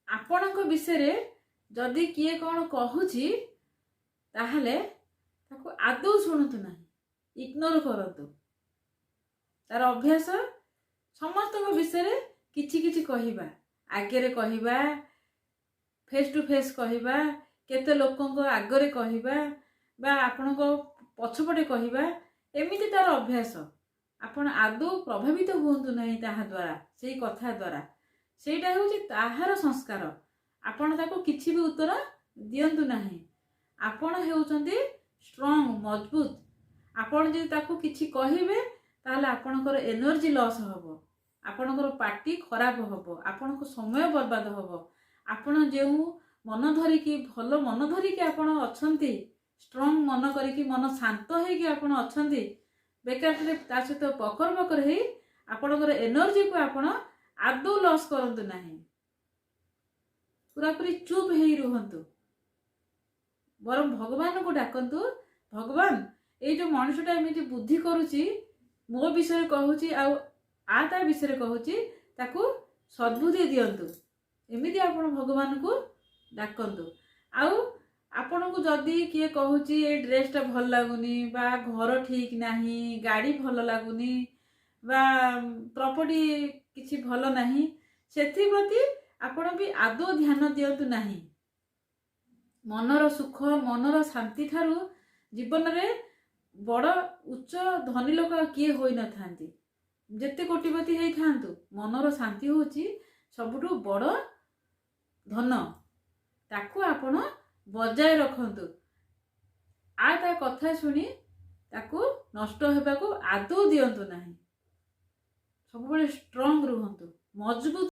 ଆପଣଙ୍କ ବିଷୟରେ ଯଦି କିଏ କ'ଣ କହୁଛି ତାହେଲେ ତାକୁ ଆଦୌ ଶୁଣନ୍ତୁ ନାହିଁ, ଇଗ୍ନୋର କରନ୍ତୁ। ତାର ଅଭ୍ୟାସ ସମସ୍ତଙ୍କ ବିଷୟରେ କିଛି କିଛି କହିବା, ଆଗରେ କହିବା, ଫେସ୍ ଟୁ ଫେସ୍ କହିବା, କେତେ ଲୋକଙ୍କ ଆଗରେ କହିବା ବା ଆପଣଙ୍କ ପଛପଟେ କହିବା, ଏମିତି ତାର ଅଭ୍ୟାସ। ଆପଣ ଆଦୌ ପ୍ରଭାବିତ ହୁଅନ୍ତୁ ନାହିଁ ତାହା ଦ୍ୱାରା, ସେଇ କଥା ଦ୍ୱାରା। ସେଇଟା ହେଉଛି ତାହାର ସଂସ୍କାର। ଆପଣ ତାକୁ କିଛି ବି ଉତ୍ତର ଦିଅନ୍ତୁ ନାହିଁ। ଆପଣ ହେଉଛନ୍ତି ଷ୍ଟ୍ରଙ୍ଗ, ମଜବୁତ। ଆପଣ ଯଦି ତାକୁ କିଛି କହିବେ ତାହେଲେ ଆପଣଙ୍କର ଏନର୍ଜି ଲସ୍ ହେବ, ଆପଣଙ୍କର ପାଟି ଖରାପ ହେବ, ଆପଣଙ୍କ ସମୟ ବର୍ବାଦ ହେବ। ଆପଣ ଯେଉଁ ମନ ଧରିକି, ଭଲ ମନ ଧରିକି ଆପଣ ଅଛନ୍ତି, ଷ୍ଟ୍ରଙ୍ଗ ମନ କରିକି, ମନ ଶାନ୍ତ ହେଇକି ଆପଣ ଅଛନ୍ତି, ବେକାରରେ ତା ସହିତ ପକର ପକର ହେଇ ଆପଣଙ୍କର ଏନର୍ଜିକୁ ଆପଣ ଆଦୌ ଲସ୍ କରନ୍ତୁ ନାହିଁ। ପୁରାପୁରି ଚୁପ୍ ହେଇ ରୁହନ୍ତୁ। ବରଂ ଭଗବାନଙ୍କୁ ଡାକନ୍ତୁ, ଭଗବାନ ଏଇ ଯୋଉ ମଣିଷଟା ଏମିତି ବୁଦ୍ଧି କରୁଛି, ମୋ ବିଷୟରେ କହୁଛି, ଆଉ ତା ବିଷୟରେ କହୁଛି, ତାକୁ ସଦ୍ବୁଦ୍ଧି ଦିଅନ୍ତୁ। ଏମିତି ଆପଣ ଭଗବାନଙ୍କୁ ଡାକନ୍ତୁ। ଆଉ ଆପଣଙ୍କୁ ଯଦି କିଏ କହୁଛି ଏଇ ଡ୍ରେସଟା ଭଲ ଲାଗୁନି, ବା ଘର ଠିକ ନାହିଁ, ଗାଡ଼ି ଭଲ ଲାଗୁନି, ବା ପ୍ରପର୍ଟି କିଛି ଭଲ ନାହିଁ, ସେଥିପ୍ରତି ଆପଣ ବି ଆଦୌ ଧ୍ୟାନ ଦିଅନ୍ତୁ ନାହିଁ। ମନର ସୁଖ, ମନର ଶାନ୍ତି ଠାରୁ ଜୀବନରେ ବଡ଼ ଉଚ୍ଚ ଧନୀ ଲୋକ କିଏ ହୋଇନଥାନ୍ତି। ଯେତେ କୋଟିପତି ହେଇଥାନ୍ତୁ, ମନର ଶାନ୍ତି ହେଉଛି ସବୁଠୁ ବଡ଼ ଧନ। ତାକୁ ଆପଣ ବଜାୟ ରଖନ୍ତୁ। ତା କଥା ଶୁଣି ତାକୁ ନଷ୍ଟ ହେବାକୁ ଆଦୌ ଦିଅନ୍ତୁ ନାହିଁ। ସବୁବେଳେ ଷ୍ଟ୍ରଙ୍ଗ ରୁହନ୍ତୁ, ମଜବୁତ